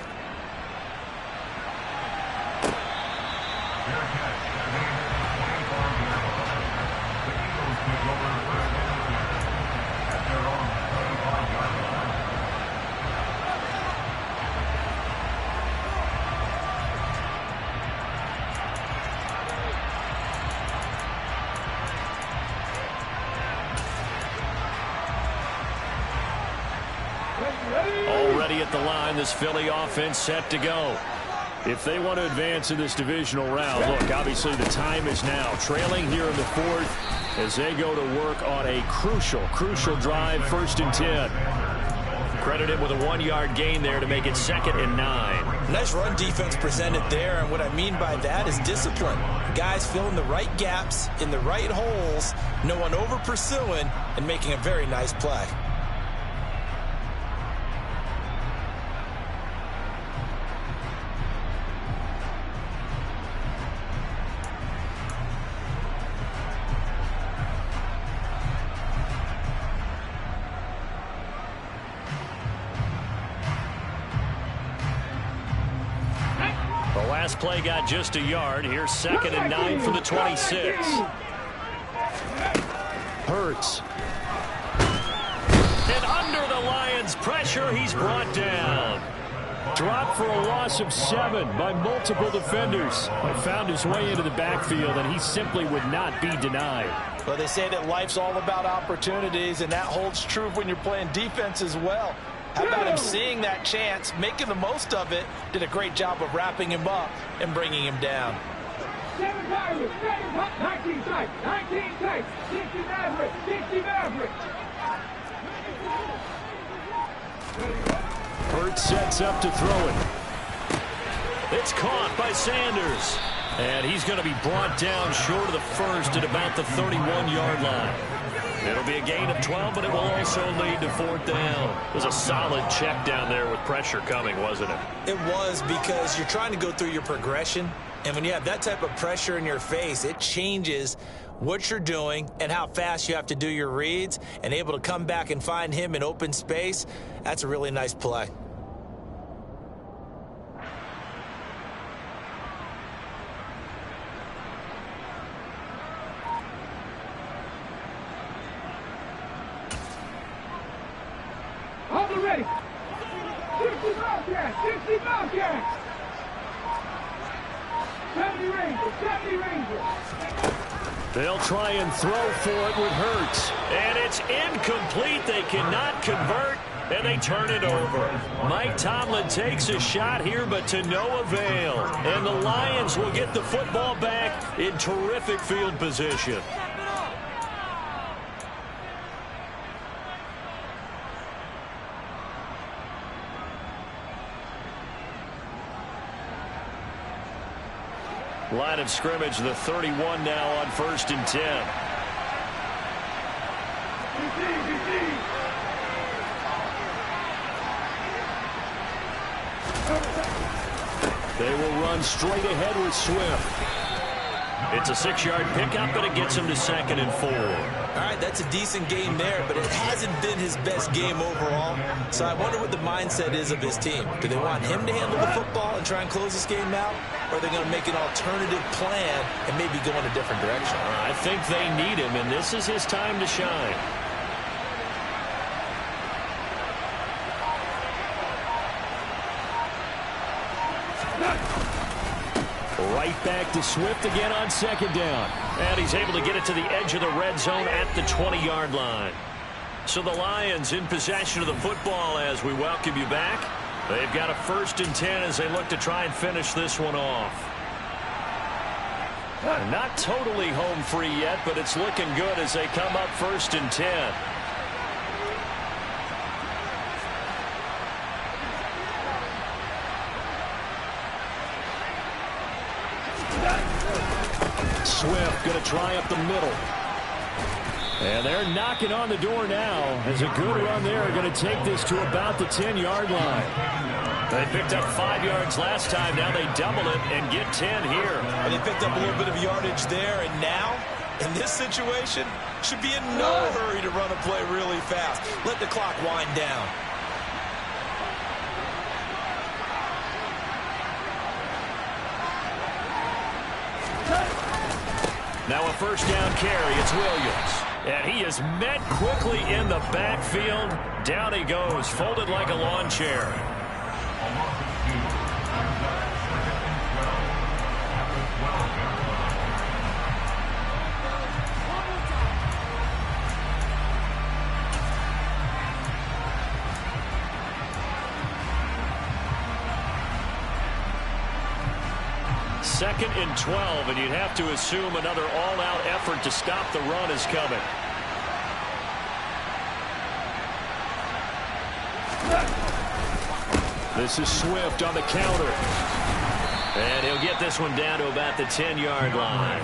Already at the line, this Philly offense set to go. If they want to advance in this divisional round, look, obviously the time is now. Trailing here in the fourth as they go to work on a crucial drive, 1st and 10. Credited with a 1-yard gain there to make it 2nd and 9. Nice run defense presented there, and what I mean by that is discipline. Guys filling the right gaps in the right holes, no one over pursuing, and making a very nice play. Play got just a yard. Here's 2nd and 9 for the 26. Hurts. And under the Lions' pressure, he's brought down. Dropped for a loss of 7 by multiple defenders. But found his way into the backfield, and he simply would not be denied. Well, they say that life's all about opportunities, and that holds true when you're playing defense as well. How about him seeing that chance, making the most of it, did a great job of wrapping him up and bringing him down. 7 targets, 19 sacks, 19 sacks, 60 Maverick, 60 Maverick. Hurts sets up to throw it. It's caught by Sanders. And he's going to be brought down short of the first at about the 31-yard line. It'll be a gain of 12, but it will also lead to 4th down. It was a solid check down there with pressure coming, wasn't it? It was, because you're trying to go through your progression, and when you have that type of pressure in your face, it changes what you're doing and how fast you have to do your reads, and able to come back and find him in open space. That's a really nice play. Hold it ready. 60 Bobcats, 60 Bobcats. 70 Rangers, 70 Rangers. They'll try and throw for it with Hurts. And it's incomplete. They cannot convert, and they turn it over. Mike Tomlin takes a shot here, but to no avail. And the Lions will get the football back in terrific field position. Line of scrimmage, the 31 now on 1st and 10. They will run straight ahead with Swift. It's a 6-yard pickup, but it gets him to 2nd and 4. All right, that's a decent game there, but it hasn't been his best game overall. So I wonder what the mindset is of his team. Do they want him to handle the football and try and close this game out? Or are they going to make an alternative plan and maybe go in a different direction? I think they need him, and this is his time to shine. Right back to Swift again on 2nd down. And he's able to get it to the edge of the red zone at the 20-yard line. So the Lions in possession of the football as we welcome you back. They've got a 1st and 10 as they look to try and finish this one off. Not totally home free yet, but it's looking good as they come up 1st and 10. Swift going to try up the middle. And they're knocking on the door now as a good run there are going to take this to about the 10-yard line. They picked up 5 yards last time. Now they double it and get 10 here. And they picked up a little bit of yardage there, and now in this situation should be in no hurry to run a play really fast. Let the clock wind down. Now a 1st down carry. It's Williams. And he is met quickly in the backfield. Down he goes, folded like a lawn chair. Second and 12, and you'd have to assume another all-out effort to stop the run is coming. This is Swift on the counter. And he'll get this one down to about the 10-yard line.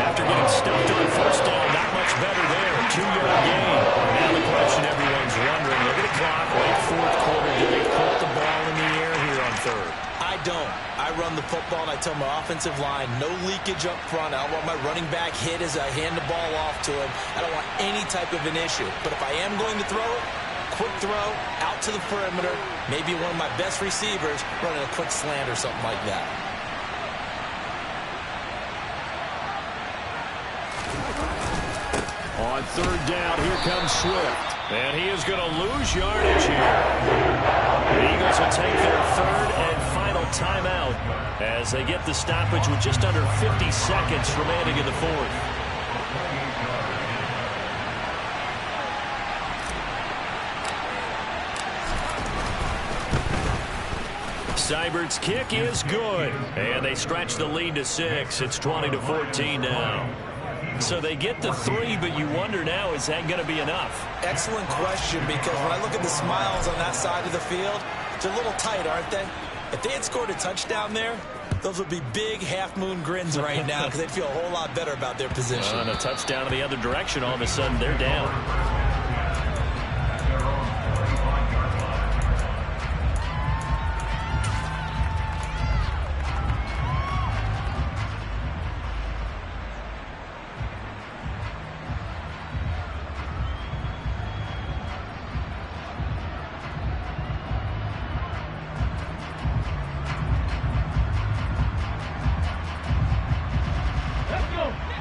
After getting stuffed on 1st down, not much better there. 2-yard gain. Now the question everyone's wondering, look at the clock, late 4th quarter. Do they put the ball in the air here on 3rd? I don't. I run the football, and I tell my offensive line, no leakage up front. I don't want my running back hit as I hand the ball off to him. I don't want any type of an issue. But if I am going to throw it, quick throw, out to the perimeter, maybe one of my best receivers running a quick slant or something like that. On 3rd down, here comes Swift. And he is going to lose yardage here. The Eagles will take their 3rd and final timeout as they get the stoppage with just under 50 seconds remaining in the 4th. Seibert's kick is good. And they stretch the lead to 6. It's 20-14 now. So they get the 3, but you wonder now, is that going to be enough? Excellent question, because when I look at the smiles on that side of the field, they're a little tight, aren't they? If they had scored a touchdown there, those would be big half-moon grins right now because they'd feel a whole lot better about their position. And a touchdown in the other direction, all of a sudden they're down.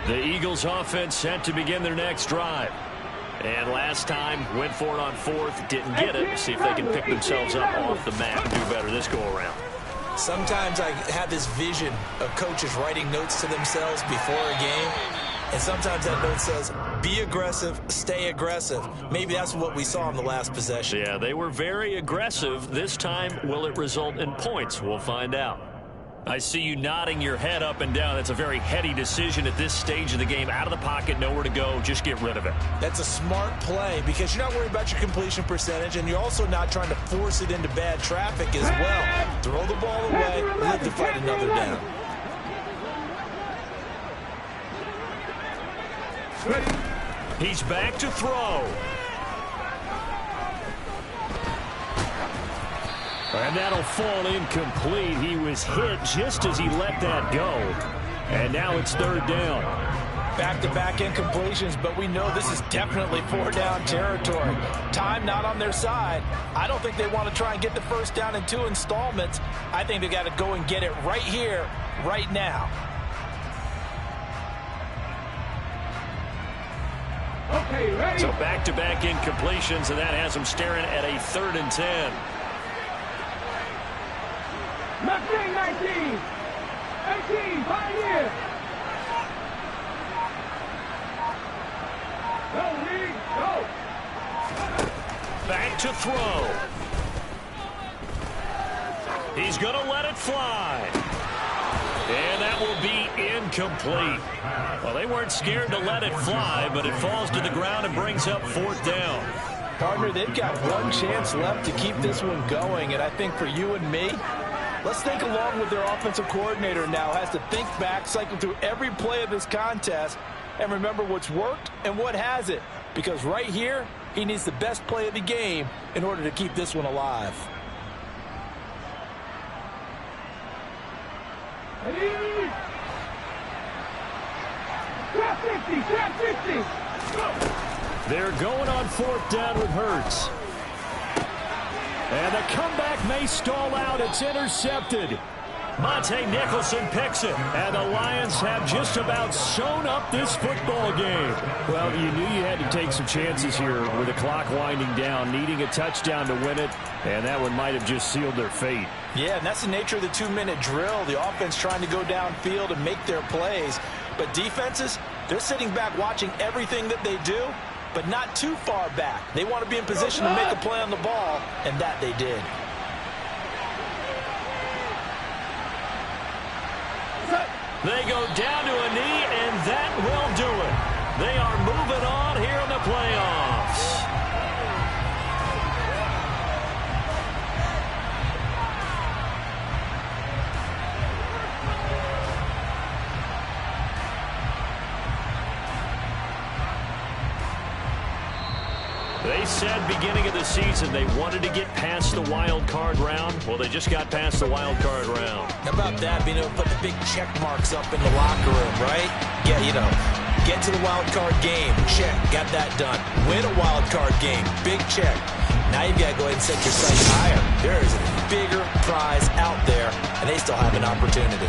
The Eagles offense set to begin their next drive. And last time, went for it on fourth, didn't get it. See if they can pick themselves up off the mat and do better this go-around. Sometimes I have this vision of coaches writing notes to themselves before a game. And sometimes that note says, be aggressive, stay aggressive. Maybe that's what we saw in the last possession. Yeah, they were very aggressive. This time, will it result in points? We'll find out. I see you nodding your head up and down. That's a very heady decision at this stage of the game. Out of the pocket, nowhere to go. Just get rid of it. That's a smart play because you're not worried about your completion percentage, and you're also not trying to force it into bad traffic as well. Throw the ball away, live to fight another down. He's back to throw. And that'll fall incomplete. He was hit just as he let that go. And now it's third down. Back-to-back incompletions, but we know this is definitely four-down territory. Time not on their side. I don't think they want to try and get the first down in 2 installments. I think they got to go and get it right here, right now. Okay, ready? So back-to-back incompletions, and that has him staring at a 3rd and 10. 19, 18, Pioneer. Go, Reed, go. Back to throw. He's going to let it fly. And that will be incomplete. Well, they weren't scared to let it fly, but it falls to the ground and brings up 4th down. Partner, they've got one chance left to keep this one going, and I think for you and me, let's think along with their offensive coordinator now. Has to think back, cycle through every play of this contest, and remember what's worked and what hasn't. Because right here, he needs the best play of the game in order to keep this one alive. Trap 50, trap 50. Go. They're going on 4th down with Hurts. And the comeback may stall out. It's intercepted. Monte Nicholson picks it. And the Lions have just about sewn up this football game. Well, you knew you had to take some chances here with the clock winding down, needing a touchdown to win it. And that one might have just sealed their fate. Yeah, and that's the nature of the 2-minute drill. The offense trying to go downfield and make their plays. But defenses, they're sitting back watching everything that they do, but not too far back. They want to be in position to make a play on the ball, and that they did. They go down to a knee, and that will do it. They are moving on here in the playoffs. They said beginning of the season they wanted to get past the wild card round. Well, they just got past the wild card round. How about that, being able to put the big check marks up in the locker room, right? Get to the wild card game, check, got that done. Win a wild card game, big check. Now you've got to go ahead and set your sights higher. There is a bigger prize out there, and they still have an opportunity.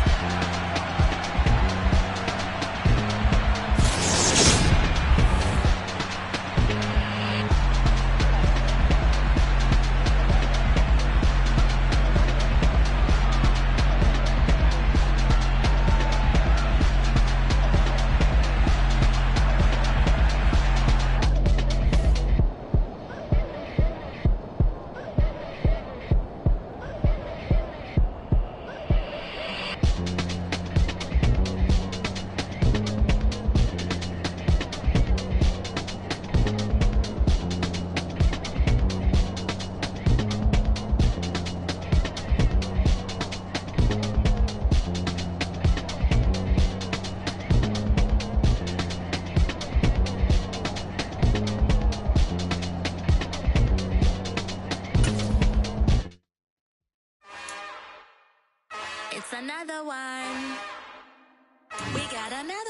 another one. We got another